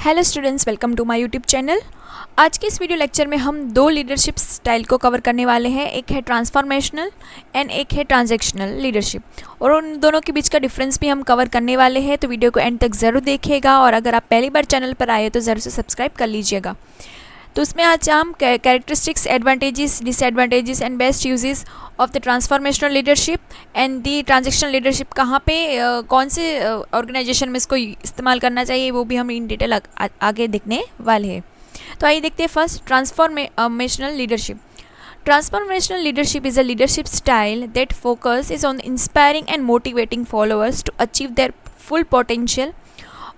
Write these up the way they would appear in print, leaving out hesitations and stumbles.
Hello students, welcome to my YouTube channel. आज के इस वीडियो लेक्चर में हम दो लीडरशिप स्टाइल को कवर करने वाले हैं। एक है ट्रांसफॉर्मेशनल एंड एक है ट्रांजैक्शनल लीडरशिप, और उन दोनों के बीच का डिफरेंस भी हम कवर करने वाले हैं। तो वीडियो को एंड तक ज़रूर देखिएगा, और अगर आप पहली बार चैनल पर आए तो ज़रूर से सब्सक्राइब कर लीजिएगा। तो उसमें आज हम characteristics, advantages, disadvantages and best uses of the transformational leadership and the transactional leadership कहाँ पे कौन से ऑर्गेनाइजेशन में इसको इस्तेमाल करना चाहिए, वो भी हम इन डिटेल आगे देखने वाले हैं। तो आइए देखते हैं first transformational leadership. Transformational leadership is a leadership style that focuses on inspiring and motivating followers to achieve their full potential,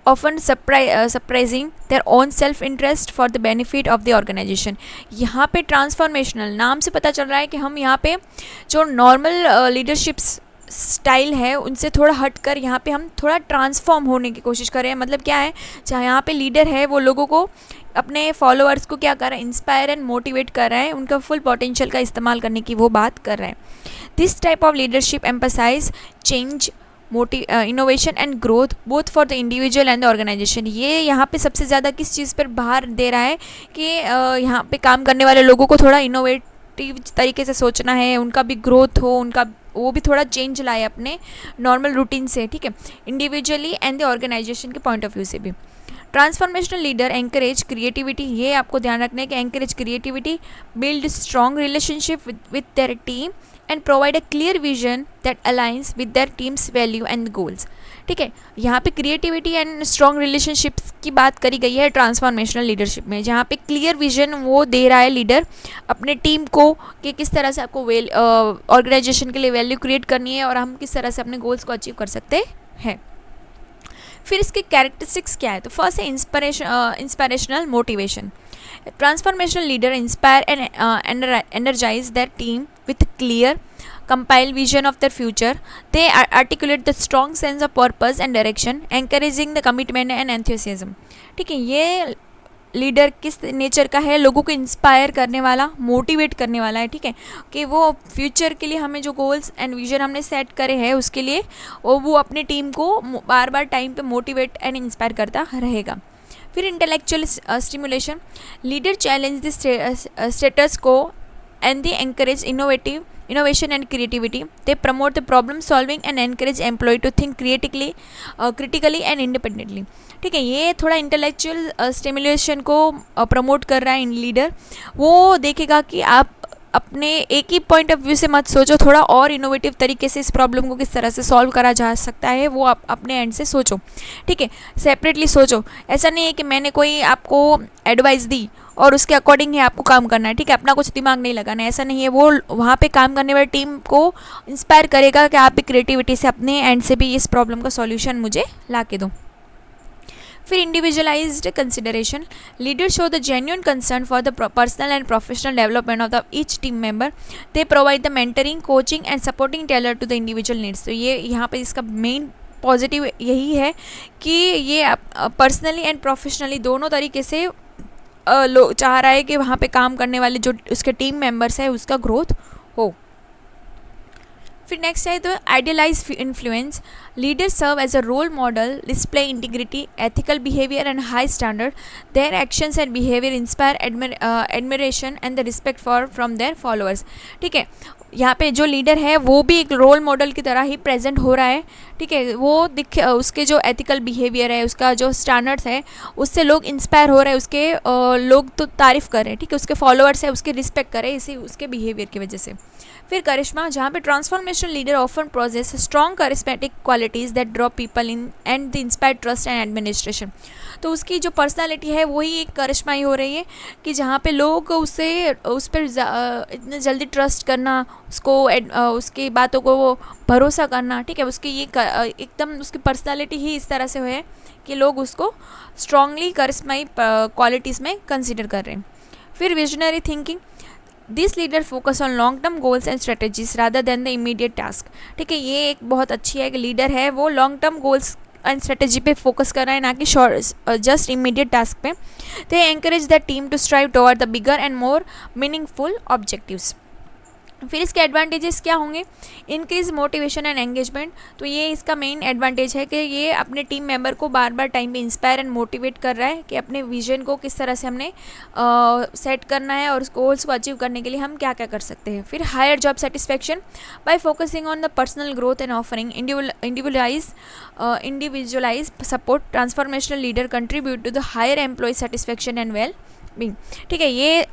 often surprising their own self-interest for the benefit of the organization। यहाँ पे transformational नाम से पता चल रहा है कि हम यहाँ पे जो नॉर्मल लीडरशिप स्टाइल है उनसे थोड़ा हटकर यहाँ पे हम थोड़ा ट्रांसफॉर्म होने की कोशिश कर रहे हैं। मतलब क्या है, जहाँ यहाँ पे लीडर है वो लोगों को, अपने फॉलोअर्स को क्या कर रहा है, इंस्पायर एंड मोटिवेट कर रहा है, उनका फुल पोटेंशियल का इस्तेमाल करने की वो बात कर रहा है। This type of leadership emphasise change, innovation and growth both for the individual and the organisation. ये यहाँ पे सबसे ज़्यादा किस चीज़ पर भार दे रहा है कि यहाँ पे काम करने वाले लोगों को थोड़ा इनोवेटिव तरीके से सोचना है, उनका भी ग्रोथ हो, उनका वो भी थोड़ा चेंज लाए अपने नॉर्मल रूटीन से, ठीक है, इंडिविजुअली एंड द ऑर्गेनाइजेशन के पॉइंट ऑफ व्यू से भी। ट्रांसफॉर्मेशनल लीडर एंकरेज क्रिएटिविटी, ये आपको ध्यान रखना है कि encourage creativity, build strong relationship with their team and provide a clear vision that aligns with their teams value and goals. ठीक है, यहाँ पे क्रिएटिविटी एंड स्ट्रॉन्ग रिलेशनशिप्स की बात करी गई है ट्रांसफॉर्मेशनल लीडरशिप में, जहाँ पे क्लियर विजन वो दे रहा है लीडर अपने टीम को कि किस तरह से आपको ऑर्गेनाइजेशन के लिए वैल्यू क्रिएट करनी है और हम किस तरह से अपने गोल्स को अचीव कर सकते हैं। फिर इसके कैरेक्टरिस्टिक्स क्या है, तो फर्स्ट है inspirational motivation. Transformational leader inspire and energize their team with clear compile vision of their future. They articulate the strong sense of purpose and direction, encouraging the commitment and enthusiasm। ठीक है, ये leader किस nature का है, लोगों को inspire करने वाला, मोटिवेट करने वाला है। ठीक है, कि वो फ्यूचर के लिए हमें जो गोल्स एंड विजन हमने सेट करे हैं उसके लिए वो अपने टीम को बार बार टाइम पे मोटिवेट एंड इंस्पायर करता रहेगा। फिर intellectual stimulation, leader challenge the status को and they encourage innovation and creativity. They promote the problem solving and encourage employee to think critically and independently। ठीक है, ये थोड़ा इंटेलेक्चुअल स्टिमुलेशन को प्रमोट कर रहा है इन लीडर। वो देखेगा कि आप अपने एक ही पॉइंट ऑफ व्यू से मत सोचो, थोड़ा और इनोवेटिव तरीके से इस प्रॉब्लम को किस तरह से सॉल्व करा जा सकता है वो आप अपने एंड से सोचो। ठीक है, सेपरेटली सोचो। ऐसा नहीं है कि मैंने कोई आपको एडवाइस दी और उसके अकॉर्डिंग ही आपको काम करना है। ठीक है, अपना कुछ दिमाग नहीं लगाना है, ऐसा नहीं है। वो वहाँ पे काम करने वाली टीम को इंस्पायर करेगा कि आप भी क्रिएटिविटी से अपने एंड से भी इस प्रॉब्लम का सॉल्यूशन मुझे ला के दो। फिर individualized consideration, leader show the genuine concern for the personal and professional development of the each team member. They provide the mentoring, coaching and supporting tailor to the individual needs. तो ये यहाँ पे इसका main positive यही है कि ये personally and professionally दोनों तरीके से चाह रहा है कि वहाँ पे काम करने वाले जो उसके टीम मेंबर्स है उसका ग्रोथ हो। फिर नेक्स्ट है तो idealize influence, leader serve as a role model, display integrity, ethical behaviour and high standard. Their actions and behaviour inspire admiration and the respect for from their followers. ठीक है, यहाँ पे जो लीडर है वो भी एक रोल मॉडल की तरह ही प्रेजेंट हो रहा है। ठीक है, वो उसके जो एथिकल बिहेवियर है, उसका जो स्टैंडर्ड्स है, उससे लोग इंस्पायर हो रहे हैं, उसके लोग तो तारीफ़ कर रहे हैं। ठीक है, उसके फॉलोअर्स है उसके रिस्पेक्ट कर रहे हैं इसी उसके बिहेवियर की वजह से। फिर करिश्मा, जहाँ पे transformational leader often projects strong charismatic qualities that draw people in and the inspire trust and administration. तो उसकी जो पर्सनालिटी है वही एक करिश्मा ही हो रही है कि जहाँ पे लोग उस पर इतने जल्दी ट्रस्ट करना, उसको उसकी बातों को वो भरोसा करना। ठीक है, उसकी ये एकदम उसकी पर्सनालिटी ही इस तरह से है कि लोग उसको स्ट्रांगली करिश्माई क्वालिटीज़ में कंसिडर कर रहे हैं। फिर visionary thinking, this leader focus on long term goals and strategies rather than the immediate task. ठीक है, ये एक बहुत अच्छी है कि लीडर है वो long term goals and strategy पे फोकस कर रहा है, ना कि शॉर्ट जस्ट इमीडिएट टास्क पे। They encourage the team to strive toward the bigger and more meaningful objectives. फिर इसके एडवांटेजेस क्या होंगे, इंक्रीज मोटिवेशन एंड एंगेजमेंट। तो ये इसका मेन एडवांटेज है कि ये अपने टीम मेंबर को बार बार टाइम पे इंस्पायर एंड मोटिवेट कर रहा है कि अपने विजन को किस तरह से हमने सेट करना है और उस गोल्स को अचीव करने के लिए हम क्या क्या कर सकते हैं। फिर higher job satisfaction by focusing on the personal growth and offering individualize support, transformational leader contribute to the higher employ satisfaction and well being. ठीक है, ये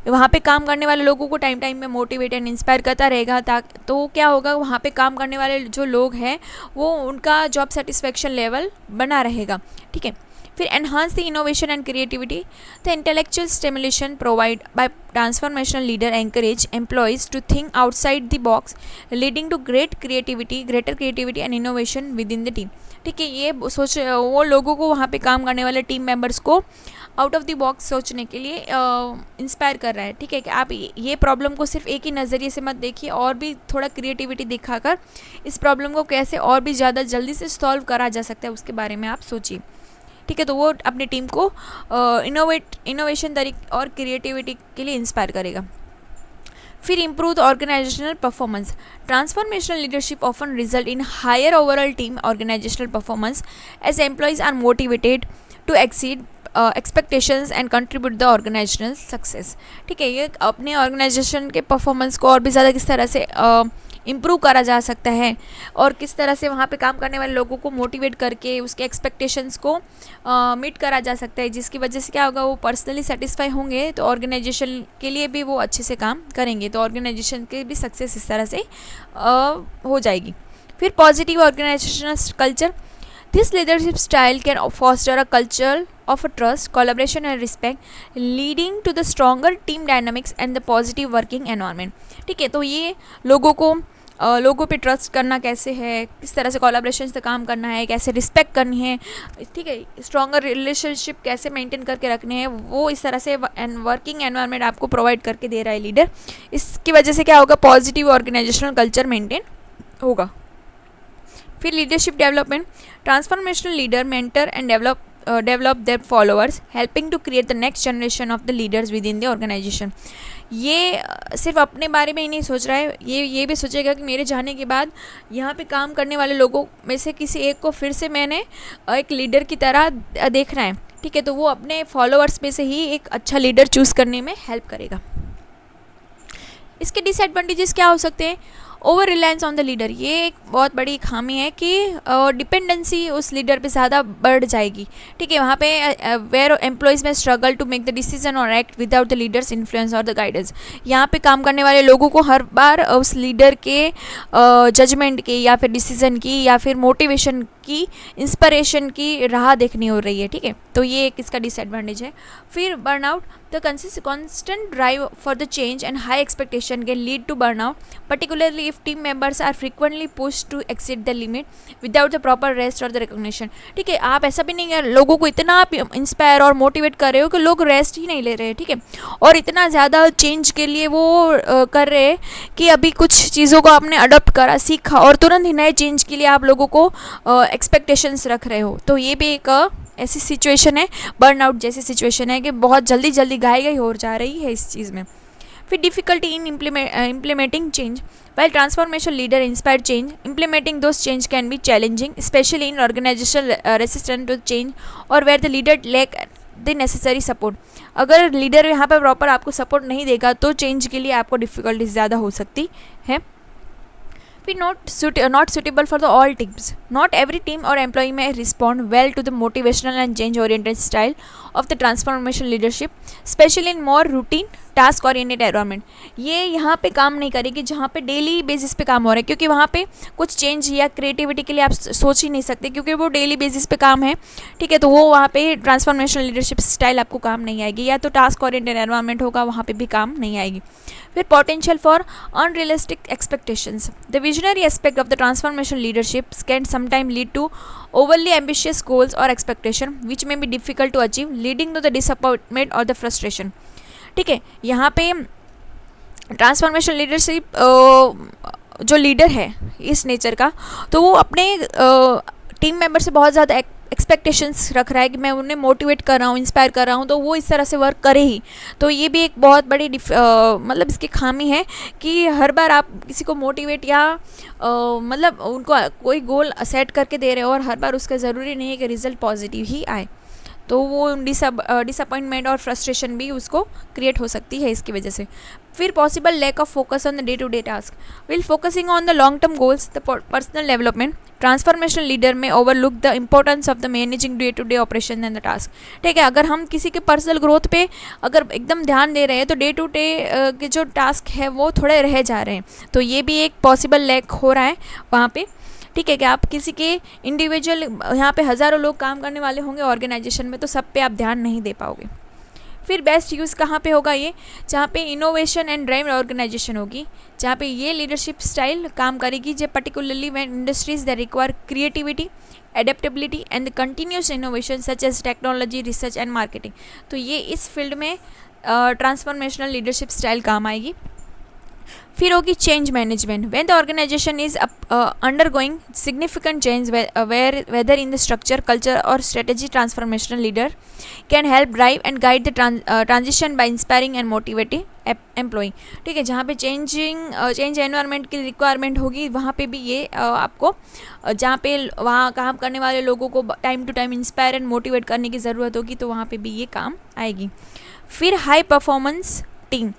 वहाँ पे काम करने वाले लोगों को टाइम टाइम में मोटिवेट एंड इंस्पायर करता रहेगा, तो क्या होगा, वहाँ पे काम करने वाले जो लोग हैं वो उनका जॉब सेटिस्फेक्शन लेवल बना रहेगा। ठीक है, फिर enhance the innovation and creativity, the intellectual stimulation provide by transformational leader encourage employees to think outside the box leading to greater creativity and innovation within the team. ठीक है, ये वो लोगों को, वहाँ पे काम करने वाले टीम मेंबर्स को आउट ऑफ द बॉक्स सोचने के लिए इंस्पायर कर रहा है। ठीक है, कि आप ये प्रॉब्लम को सिर्फ एक ही नज़रिए से मत देखिए, और भी थोड़ा क्रिएटिविटी दिखाकर इस प्रॉब्लम को कैसे और भी ज़्यादा जल्दी से सॉल्व करा जा सकता है उसके बारे में आप सोचिए। ठीक है, तो वो अपनी टीम को इनोवेशन तरीके और क्रिएटिविटी के लिए इंस्पायर करेगा। फिर improve the organizational performance, transformational leadership often result in higher overall team organizational performance as employees are motivated to exceed expectations and contribute the organizational success. ठीक है, ये अपने ऑर्गेनाइजेशन के परफॉर्मेंस को और भी ज़्यादा किस तरह से इम्प्रूव करा जा सकता है और किस तरह से वहाँ पे काम करने वाले लोगों को मोटिवेट करके उसके एक्सपेक्टेशंस को मीट करा जा सकता है, जिसकी वजह से क्या होगा, वो पर्सनली सेटिस्फाई होंगे तो ऑर्गेनाइजेशन के लिए भी वो अच्छे से काम करेंगे, तो ऑर्गेनाइजेशन के भी सक्सेस इस तरह से हो जाएगी। फिर positive organizational culture, this leadership style can foster a culture of a trust, collaboration and respect, leading to the stronger team dynamics and the positive working environment। ठीक है, तो ये लोगों पे ट्रस्ट करना कैसे है, किस तरह से कोलैबोरेशन से काम करना है, कैसे रिस्पेक्ट करनी है, ठीक है, स्ट्रॉन्गर रिलेशनशिप कैसे मेंटेन करके रखने हैं, वो इस तरह से वर्किंग एनवायरनमेंट आपको प्रोवाइड करके दे रहा है लीडर। इसकी वजह से क्या होगा, पॉजिटिव ऑर्गेनाइजेशनल कल्चर मेंटेन होगा। फिर leadership development, transformational leader mentor and develop their followers, helping to create the next generation of the leaders within the organisation. ये सिर्फ अपने बारे में ही नहीं सोच रहा है, ये भी सोचेगा कि मेरे जाने के बाद यहाँ पे काम करने वाले लोगों में से किसी एक को फिर से मैंने एक लीडर की तरह देखना है। ठीक है, तो वो अपने फॉलोअर्स में से ही एक अच्छा लीडर चूज़ करने में हेल्प करेगा। इसके डिसएडवांटेजेस क्या हो सकते हैं, over reliance on the leader, ये एक बहुत बड़ी खामी है कि डिपेंडेंसी उस लीडर पे ज़्यादा बढ़ जाएगी। ठीक है, वहाँ पे where employees may struggle to make the decision और act without the leaders influence और द गाइडेंस। यहाँ पे काम करने वाले लोगों को हर बार उस लीडर के जजमेंट की या फिर डिसीजन की या फिर मोटिवेशन की, इंस्पिरेशन की राह देखनी हो रही है। ठीक है, तो ये एक इसका डिसएडवांटेज है। फिर burnout, the constant drive for the change and high expectation can lead to burnout, particularly if team members are frequently pushed to exceed the limit without the proper rest or the recognition। ठीक है, आप ऐसा भी नहीं है, लोगों को इतना आप इंस्पायर और मोटिवेट कर रहे हो कि लोग रेस्ट ही नहीं ले रहे हैं। ठीक है, और इतना ज़्यादा चेंज के लिए वो कर रहे हैं कि अभी कुछ चीज़ों को आपने अडॉप्ट करा, सीखा और तुरंत ही नए चेंज के लिए आप लोगों को एक्सपेक्टेशंस रख रहे हो। तो ये भी एक ऐसी सिचुएशन है, बर्नआउट जैसी सिचुएशन है कि बहुत जल्दी घाई हो जा रही है इस चीज़ में। फिर difficulty in implementing change, while transformation leader inspire change, implementing those change can be challenging, especially in organizational resistance to change or where the leader lack the necessary support। अगर लीडर यहाँ पर प्रॉपर आपको support नहीं देगा तो change के लिए आपको डिफ़िकल्टी ज़्यादा हो सकती है। फिर not suitable for the all teams, not every team or employee may respond well to the motivational and change oriented style of the transformation leadership, especially in more routine task oriented environment. ये यहाँ पे काम नहीं करेगी जहाँ पे daily basis पे काम हो रहा है, क्योंकि वहाँ पे कुछ चेंज या क्रिएटिविटी के लिए आप सोच ही नहीं सकते, क्योंकि वो डेली बेसिस पे काम है। ठीक है, तो वो वहाँ पे ट्रांसफॉर्मेशनल लीडरशिप स्टाइल आपको काम नहीं आएगी, या तो टास्क ओरिएंटेड एनवायरनमेंट होगा, वहाँ पे भी काम नहीं आएगी। फिर potential for unrealistic expectations, the visionary aspect of the transformation leadership can sometime lead to overly ambitious goals or expectation which may be difficult to achieve, leading to the disappointment or the frustration। ठीक है, यहाँ पे transformation leadership जो leader है इस nature का, तो वो अपने टीम मेंबर से बहुत ज़्यादा एक्सपेक्टेशंस रख रहा है कि मैं उन्हें मोटिवेट कर रहा हूँ, इंस्पायर कर रहा हूँ, तो वो इस तरह से वर्क करे ही। तो ये भी एक बहुत बड़ी मतलब इसकी खामी है कि हर बार आप किसी को मोटिवेट या मतलब उनको कोई गोल सेट करके दे रहे हो और हर बार उसका ज़रूरी नहीं है कि रिज़ल्ट पॉजिटिव ही आए, तो वो डिसअपॉइंटमेंट और फ्रस्ट्रेशन भी उसको क्रिएट हो सकती है इसकी वजह से। फिर possible lack of focus on the day to day task. While focusing on the long term goals the personal development transformational leader may overlook the importance of the managing day to day operation and the task. ठीक है, अगर हम किसी के personal growth पे अगर एकदम ध्यान दे रहे हैं तो डे टू डे के जो टास्क है वो थोड़े रह जा रहे हैं, तो ये भी एक पॉसिबल लैक हो रहा है वहाँ पे। ठीक है, कि आप किसी के इंडिविजुअल, यहाँ पे हज़ारों लोग काम करने वाले होंगे ऑर्गेनाइजेशन में, तो सब पे आप ध्यान नहीं दे पाओगे। फिर बेस्ट यूज़ कहाँ पे होगा ये, जहाँ पे इनोवेशन एंड ड्राइव ऑर्गेनाइजेशन होगी, जहाँ पे ये लीडरशिप स्टाइल काम करेगी, जो particularly when industries that require creativity, adaptability and continuous innovation such as technology, research and marketing. तो ये इस फील्ड में ट्रांसफॉर्मेशनल लीडरशिप स्टाइल काम आएगी। फिर होगी change management. When the organization is undergoing significant change whether in the structure, culture और strategy, transformational leader can help drive and guide the transition by inspiring and motivating employee. ठीक है, जहाँ पे change environment की requirement होगी वहाँ पे भी ये आपको जहाँ पे वहाँ काम करने वाले लोगों को time to time inspire and motivate करने की ज़रूरत होगी, तो वहाँ पे भी ये काम आएगी। फिर high performance team.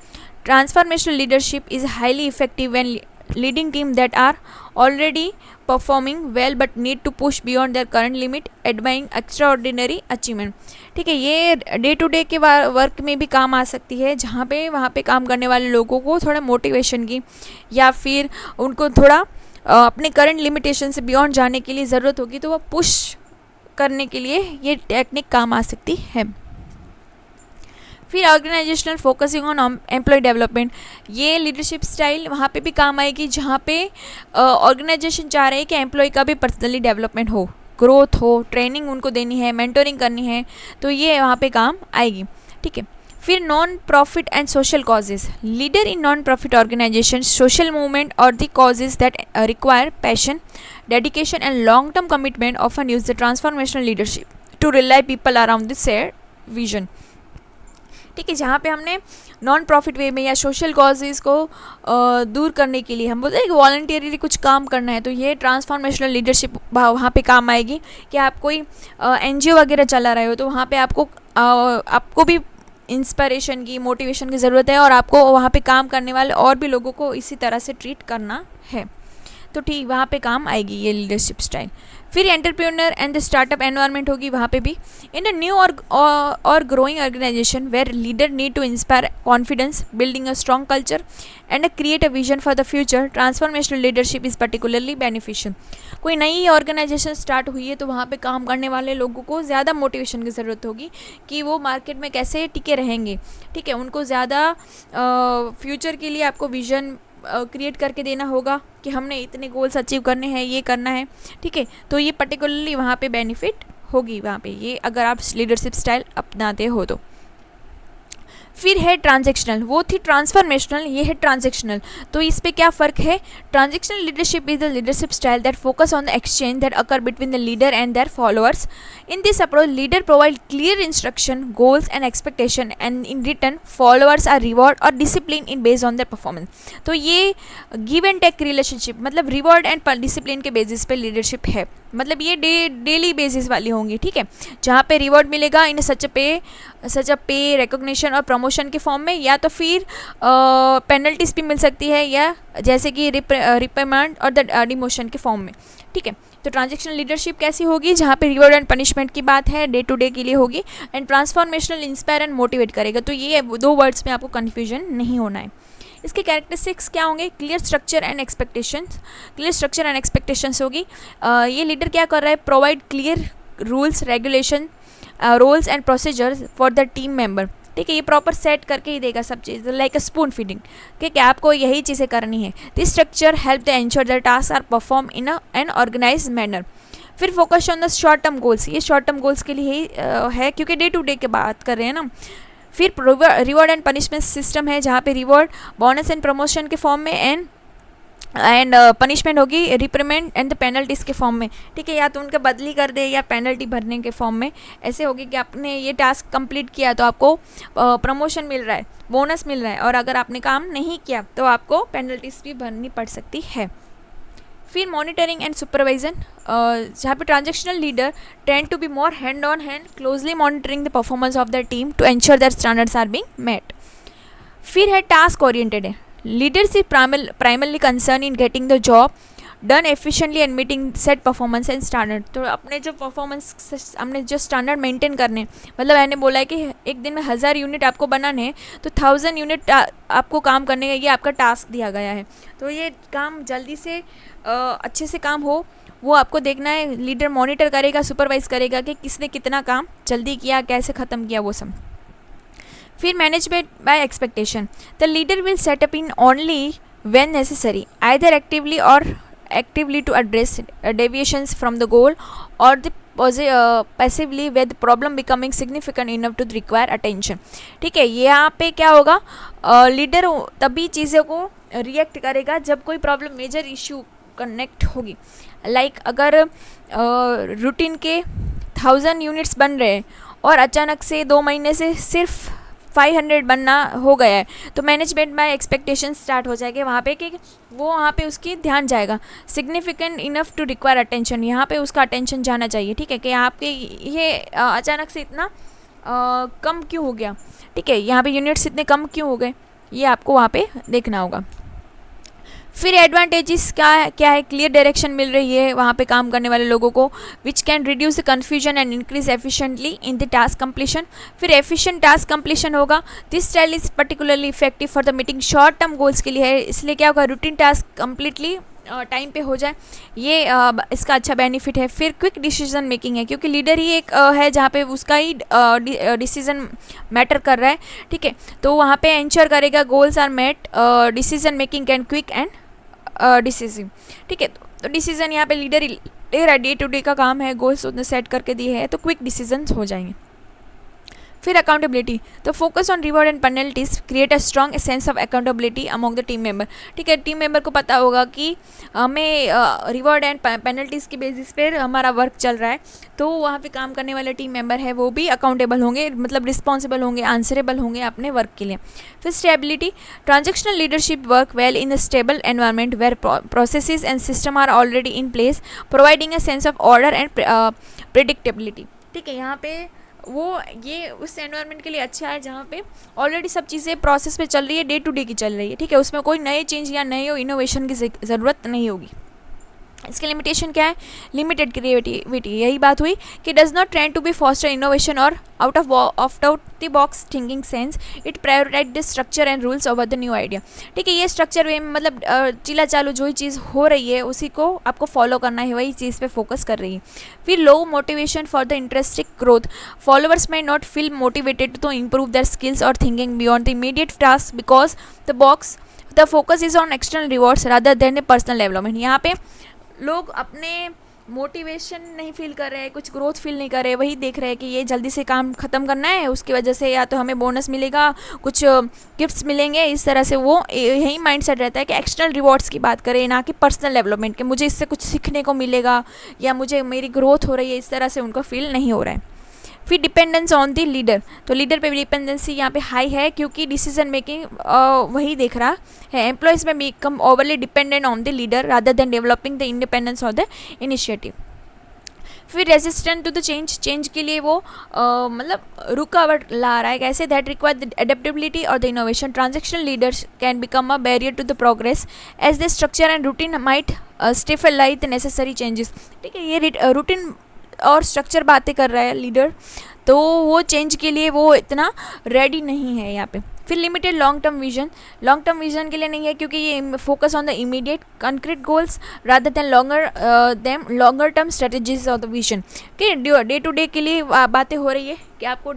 Transformational leadership is highly effective when leading team that are already performing well but need to push beyond their current limit, aiming extraordinary achievement। ठीक है, ये डे टू डे के वर्क में भी काम आ सकती है, जहाँ पे वहाँ पे काम करने वाले लोगों को थोड़ा मोटिवेशन की या फिर उनको थोड़ा अपने करंट लिमिटेशन से बियॉन्ड जाने के लिए ज़रूरत होगी, तो वह पुश करने के लिए ये टेक्निक काम आ सकती है। फिर organizational focusing on employ development. ये लीडरशिप स्टाइल वहाँ पे भी काम आएगी, जहाँ पे ऑर्गेनाइजेशन चाह रहे हैं कि एम्प्लॉय का भी पर्सनली डेवलपमेंट हो, ग्रोथ हो, ट्रेनिंग उनको देनी है, मेंटोरिंग करनी है, तो ये वहाँ पे काम आएगी। ठीक है, फिर non profit and social causes. Leader in non profit organization, social movement और the causes that require passion, dedication and long term commitment often use the transformational leadership to rally people around the share vision. ठीक है, जहाँ पे हमने non profit वे में या social causes को दूर करने के लिए हम बोलते हैं कि वॉलंटियरली कुछ काम करना है, तो ये ट्रांसफॉर्मेशनल लीडरशिप वहाँ पे काम आएगी। कि आप कोई NGO वगैरह चला रहे हो, तो वहाँ पे आपको भी इंस्पिरेशन की, मोटिवेशन की ज़रूरत है और आपको वहाँ पे काम करने वाले और भी लोगों को इसी तरह से ट्रीट करना है, तो ठीक वहाँ पे काम आएगी ये लीडरशिप स्टाइल। फिर entrepreneur and the startup environment होगी वहाँ पे भी। In a new or growing organization where leader need to inspire confidence, building a strong culture and create a vision for the future, transformational leadership is particularly beneficial. कोई नई organisation start हुई है तो वहाँ पे काम करने वाले लोगों को ज़्यादा मोटिवेशन की ज़रूरत होगी कि वो मार्केट में कैसे टिके रहेंगे। ठीक है, उनको ज़्यादा फ्यूचर के लिए आपको विजन क्रिएट करके देना होगा कि हमने इतने गोल्स अचीव करने हैं, ये करना है। ठीक है, तो ये पर्टिकुलरली वहाँ पे बेनिफिट होगी वहाँ पे, ये अगर आप लीडरशिप स्टाइल अपनाते हो तो। फिर है ट्रांजेक्शनल, वो थी ट्रांसफॉर्मेशनल, ये है ट्रांजेक्शनल। तो इस पे क्या फ़र्क है? Transactional leadership is the leadership style that focus on the exchange that occur between the leader and their followers. In this approach leader provide clear instruction, goals and expectation and in return followers are reward और discipline in based on their performance. तो ये give and take relationship, मतलब reward and discipline के basis पे leadership है, मतलब ये daily basis वाली होंगी। ठीक है, जहाँ पे रिवॉर्ड मिलेगा इन सच अ पे, रिकॉग्निशन और प्रमोशन के फॉर्म में, या तो फिर पेनल्टीज भी मिल सकती है, या जैसे कि रिपेमेंट और द डिमोशन के फॉर्म में। ठीक है, तो ट्रांजेक्शनल लीडरशिप कैसी होगी? जहाँ पे रिवॉर्ड एंड पनिशमेंट की बात है, डे टू डे के लिए होगी, and transformational inspire and motivate करेगा। तो ये दो वर्ड्स में आपको कन्फ्यूजन नहीं होना है। इसके कैरेक्टरिस्टिक्स क्या होंगे? Clear structure and expectations. Clear structure and expectations होगी, ये लीडर क्या कर रहा है? Provide clear rules, regulation, roles and procedures for the team member. ठीक है, ये प्रॉपर सेट करके ही देगा सब चीज़, लाइक अ स्पून फीडिंग। ठीक है, आपको यही चीज़ें करनी है। This structure help the ensure the task are perform in an organize manner. फिर focus on the short term goals, ये शॉर्ट टर्म गोल्स के लिए ही है, क्योंकि डे टू डे की बात कर रहे हैं ना। फिर रिवॉर्ड एंड पनिशमेंट सिस्टम है, जहाँ पे रिवॉर्ड, बोनस एंड प्रमोशन के फॉर्म में, एंड एंड पनिशमेंट होगी रिप्रीमेंट एंड द पेनल्टीज के फॉर्म में, ठीक है, या तो उनका बदली कर दे या पेनल्टी भरने के फॉर्म में। ऐसे होगी कि आपने ये टास्क कंप्लीट किया तो आपको प्रमोशन मिल रहा है, बोनस मिल रहा है, और अगर आपने काम नहीं किया तो आपको पेनल्टीज भी भरनी पड़ सकती है। फिर मॉनिटरिंग एंड सुपरवाइजन, जहाँ पे transactional leader tend to be more hand on hand closely monitoring the performance of the team to ensure that standards are being met. फिर है टास्क ओरिएंटेड है, leaders is primarily concern in getting the job done efficiently and meeting set performance and standard. तो अपने जो performance, हमने जो standard maintain करने, मतलब मैंने बोला है कि एक दिन में 1000 यूनिट आपको बनाने हैं तो 1000 यूनिट आपको काम करने का ये आपका टास्क दिया गया है। तो ये काम जल्दी से अच्छे से काम हो वो आपको देखना है। लीडर मॉनिटर करेगा, सुपरवाइज करेगा कि किसने कितना काम जल्दी किया, कैसे ख़त्म किया वो सब। फिर management by expectation, the leader will set up in only when necessary, either actively to address deviations from the goal or the passively where the problem becoming significant enough to require attention। ठीक है, यहाँ पे क्या होगा, leader तभी चीज़ों को react करेगा जब कोई प्रॉब्लम मेजर इशू कनेक्ट होगी। लाइक अगर रूटीन के 1000 यूनिट्स बन रहे हैं और अचानक से 2 महीने से सिर्फ 500 बनना हो गया है तो मैनेजमेंट में एक्सपेक्टेशन स्टार्ट हो जाएगी वहाँ पे कि वो वहाँ पे उसकी ध्यान जाएगा। Significant enough to require attention, यहाँ पे उसका अटेंशन जाना चाहिए। ठीक है, कि आपके ये अचानक से इतना कम क्यों हो गया, ठीक है, यहाँ पे यूनिट्स इतने कम क्यों हो गए, ये आपको वहाँ पे देखना होगा। फिर एडवांटेजेस क्या है, क्लियर डायरेक्शन मिल रही है वहाँ पे काम करने वाले लोगों को, which can reduce the confusion and increase efficiently in the task completion. फिर एफिशिएंट टास्क कंप्लीशन होगा, this style is particularly effective for the meeting short term goals के लिए है, इसलिए क्या होगा, रूटीन टास्क कंप्लीटली टाइम पे हो जाए, ये इसका अच्छा बेनिफिट है। फिर क्विक डिसीजन मेकिंग है, क्योंकि लीडर ही एक है जहाँ पे उसका ही डिसीजन मैटर कर रहा है, ठीक है, तो वहाँ पे एंश्योर करेगा goals are met, decision making can quick and decision. ठीक है, तो डिसीजन यहाँ पे लीडर ही ले रहा है, डे टू डे का काम है, गोल्स उसने सेट करके दिए हैं तो क्विक डिसीजंस हो जाएंगे। फिर अकाउंटेबिलिटी, तो focus on reward and penalties create a strong sense of accountability among the team member. ठीक है, टीम मेंबर को पता होगा कि हमें रिवॉर्ड एंड पेनल्टीज़ के बेसिस पर हमारा वर्क चल रहा है, तो वहाँ पे काम करने वाले टीम मेंबर है वो भी अकाउंटेबल होंगे, मतलब रिस्पॉन्सिबल होंगे, आंसरेबल होंगे अपने वर्क के लिए। फिर stability, transactional leadership work well in a stable environment where processes and system are already in place providing a sense of order and predictability. ठीक है, यहाँ पे वो ये उस एनवायरनमेंट के लिए अच्छा है जहाँ पे ऑलरेडी सब चीज़ें प्रोसेस पे चल रही है, डे टू डे की चल रही है, ठीक है, उसमें कोई नए चेंज या नए इनोवेशन की ज़रूरत नहीं होगी। इसके लिमिटेशन क्या है, लिमिटेड क्रिएटिविटी, यही बात हुई कि does not trend to be foster innovation और out the box thinking since, it prioritize the structure and rules over the new idea. ठीक है, ये स्ट्रक्चर वे मतलब चिला चालू जो ही चीज़ हो रही है उसी को आपको फॉलो करना है, वही चीज़ पे फोकस कर रही है। फिर low motivation for the interesting growth, followers may not feel motivated to improve their skills or thinking beyond the immediate task because the focus is on external rewards rather than the personal development। यहाँ पे लोग अपने motivation नहीं feel कर रहे हैं, कुछ growth feel नहीं कर रहे, वही देख रहे हैं कि ये जल्दी से काम ख़त्म करना है, उसकी वजह से या तो हमें बोनस मिलेगा, कुछ गिफ्ट्स मिलेंगे, इस तरह से वो यही माइंडसेट रहता है कि एक्सटर्नल रिवॉर्ड्स की बात करें, ना कि पर्सनल डेवलपमेंट के, मुझे इससे कुछ सीखने को मिलेगा या मुझे मेरी ग्रोथ हो रही है, इस तरह से उनको फील नहीं हो रहा है। फिर डिपेंडेंस ऑन द लीडर, तो लीडर पे डिपेंडेंसी यहाँ पे हाई है क्योंकि डिसीजन मेकिंग वही देख रहा है। Employees may become overly dependent on the leader rather than developing the independence of the initiative. फिर रेजिस्टेंट टू द चेंज के लिए वो मतलब रुकावट ला रहा है, कैसे, दैट रिक्वायर द एडेप्टेबिलिटी और the innovation. Transactional leaders can become a barrier to the progress as the structure and routine might stifle the necessary changes. ठीक है, ये रूटीन और स्ट्रक्चर बातें कर रहा है लीडर, तो वो चेंज के लिए वो इतना रेडी नहीं है यहाँ पे। फिर लिमिटेड लॉन्ग टर्म विजन के लिए नहीं है क्योंकि ये focus on the immediate concrete goals rather than longer term strategies of the vision. कि डे टू डे के लिए बातें हो रही है कि आपको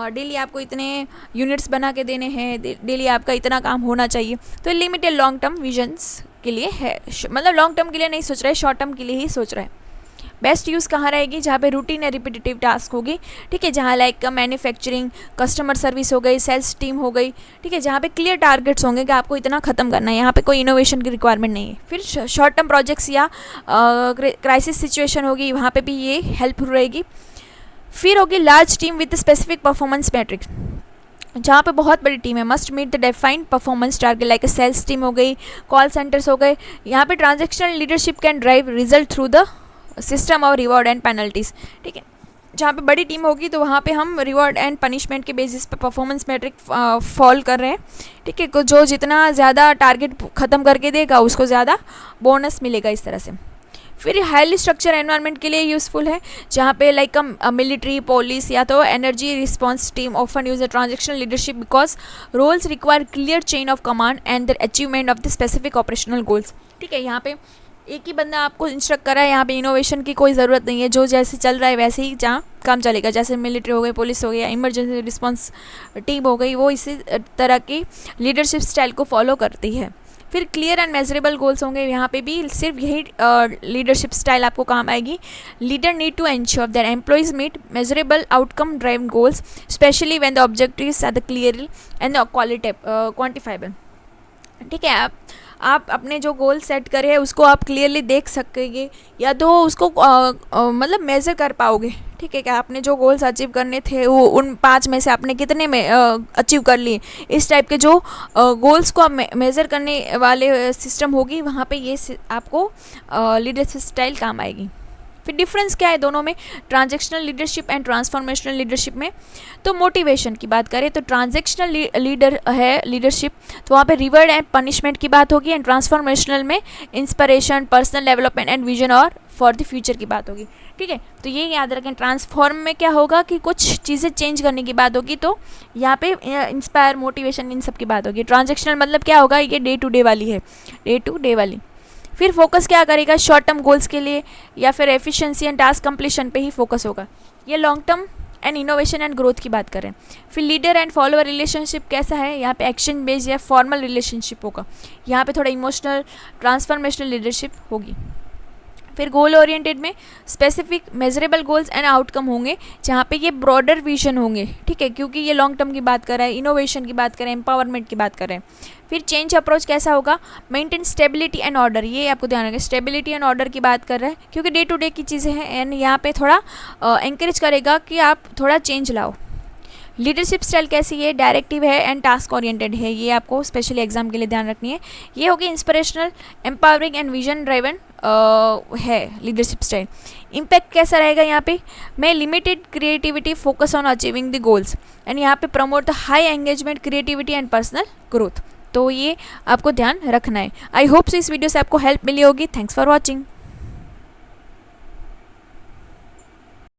डेली आपको इतने यूनिट्स बना के देने हैं, डेली आपका इतना काम होना चाहिए, तो लिमिटेड लॉन्ग टर्म विजन्स के लिए है, मतलब लॉन्ग टर्म के लिए नहीं सोच रहा है, शॉर्ट टर्म के लिए ही सोच रहा है। बेस्ट यूज़ कहाँ रहेगी, जहाँ पे रूटीन या रिपीटेटिव टास्क होगी, ठीक है, जहाँ लाइक मैन्युफैक्चरिंग, कस्टमर सर्विस हो गई, सेल्स टीम हो गई, ठीक है, जहाँ पे क्लियर टारगेट्स होंगे कि आपको इतना ख़त्म करना है, यहाँ पे कोई इनोवेशन की रिक्वायरमेंट नहीं है। फिर शॉर्ट टर्म प्रोजेक्ट्स या क्राइसिस सिचुएशन होगी, वहाँ पे भी ये हेल्पफुल रहेगी। फिर होगी large team with specific performance metrics, जहाँ पे बहुत बड़ी टीम है, must meet the defined performance target, like sales team हो गई, कॉल सेंटर्स हो गए। यहाँ पे transactional leadership can drive result through the system of reward and penalties, ठीक है, जहाँ पे बड़ी टीम होगी तो वहाँ पे हम रिवॉर्ड एंड पनिशमेंट के बेसिस पे परफॉर्मेंस मैट्रिक फॉल कर रहे हैं, ठीक है, जो जितना ज़्यादा टारगेट ख़त्म करके देगा उसको ज़्यादा बोनस मिलेगा इस तरह से। फिर हाईली स्ट्रक्चर एनवायरनमेंट के लिए यूज़फुल है, जहाँ पे लाइक मिलिट्री, पुलिस या तो energy response team often use the transactional leadership because roles require clear chain of command and the achievement of the specific operational goals, ठीक है। यहाँ पे एक ही बंदा आपको इंस्ट्रक्ट कर रहा है, यहाँ पे इनोवेशन की कोई ज़रूरत नहीं है, जो जैसे चल रहा है वैसे ही जहाँ काम चलेगा, जैसे मिलिट्री हो गई, पुलिस हो गई, इमरजेंसी रिस्पॉन्स टीम हो गई, वो इसी तरह की लीडरशिप स्टाइल को फॉलो करती है। फिर क्लियर एंड मेजरेबल गोल्स होंगे, यहाँ पे भी सिर्फ यही लीडरशिप स्टाइल आपको काम आएगी। Leader need to ensure that employees meet measurable outcome drive goals specially when the objectives are the clear and quantifiable, ठीक है। आप अपने जो गोल सेट करे हैं उसको आप क्लियरली देख सकेंगे या तो उसको मतलब मेज़र कर पाओगे, ठीक है, कि आपने जो गोल्स अचीव करने थे वो उन 5 में से आपने कितने में अचीव कर लिए। इस टाइप के जो गोल्स को आप मेज़र करने वाले सिस्टम होगी, वहाँ पे ये आपको लीडरशिप स्टाइल काम आएगी। फिर डिफरेंस क्या है दोनों में, transactional leadership and transformational leadership में। तो मोटिवेशन की बात करें तो ट्रांजेक्शनल लीडर है लीडरशिप, तो वहाँ पे रिवॉर्ड एंड पनिशमेंट की बात होगी, एंड ट्रांसफॉर्मेशनल में inspiration, personal development and vision और फॉर द फ्यूचर की बात होगी, ठीक है। तो ये याद रखें, ट्रांसफॉर्म में क्या होगा कि कुछ चीज़ें चेंज करने की बात होगी, तो यहाँ पे इंस्पायर, मोटिवेशन, इन सब की बात होगी। ट्रांजेक्शनल मतलब क्या होगा, ये डे टू डे वाली है, डे टू डे वाली। फिर फोकस क्या करेगा, शॉर्ट टर्म गोल्स के लिए या फिर एफिशिएंसी एंड टास्क कंप्लीशन पे ही फोकस होगा। ये long term and innovation and growth की बात करें। फिर लीडर एंड फॉलोअर रिलेशनशिप कैसा है, यहाँ पे एक्शन बेस्ड या फॉर्मल रिलेशनशिप होगा, यहाँ पे थोड़ा इमोशनल ट्रांसफॉर्मेशनल लीडरशिप होगी। फिर गोल ओरिएंटेड में specific measurable goals and outcome होंगे, जहाँ पे ये ब्रॉडर विजन होंगे, ठीक है, क्योंकि ये लॉन्ग टर्म की बात कर रहा है, इनोवेशन की बात करें, एम्पावरमेंट की बात करें। फिर चेंज अप्रोच कैसा होगा, मेंटेन स्टेबिलिटी एंड ऑर्डर, ये आपको ध्यान रखें, स्टेबिलिटी एंड ऑर्डर की बात कर रहा है क्योंकि डे टू डे की चीज़ें हैं, एंड यहाँ पे थोड़ा एंकरेज करेगा कि आप थोड़ा चेंज लाओ। लीडरशिप स्टाइल कैसी है, डायरेक्टिव है एंड टास्क ओरिएंटेड है, ये आपको स्पेशली एग्जाम के लिए ध्यान रखनी है। ये होगी inspirational, empowering and vision driven है लीडरशिप स्टाइल। इम्पैक्ट कैसा रहेगा, यहाँ पे मैं limited creativity, focus on achieving the goals, and यहाँ पे promote the high engagement, creativity and personal growth. तो ये आपको ध्यान रखना है। आई होप सो इस वीडियो से आपको हेल्प मिली होगी। Thanks for watching.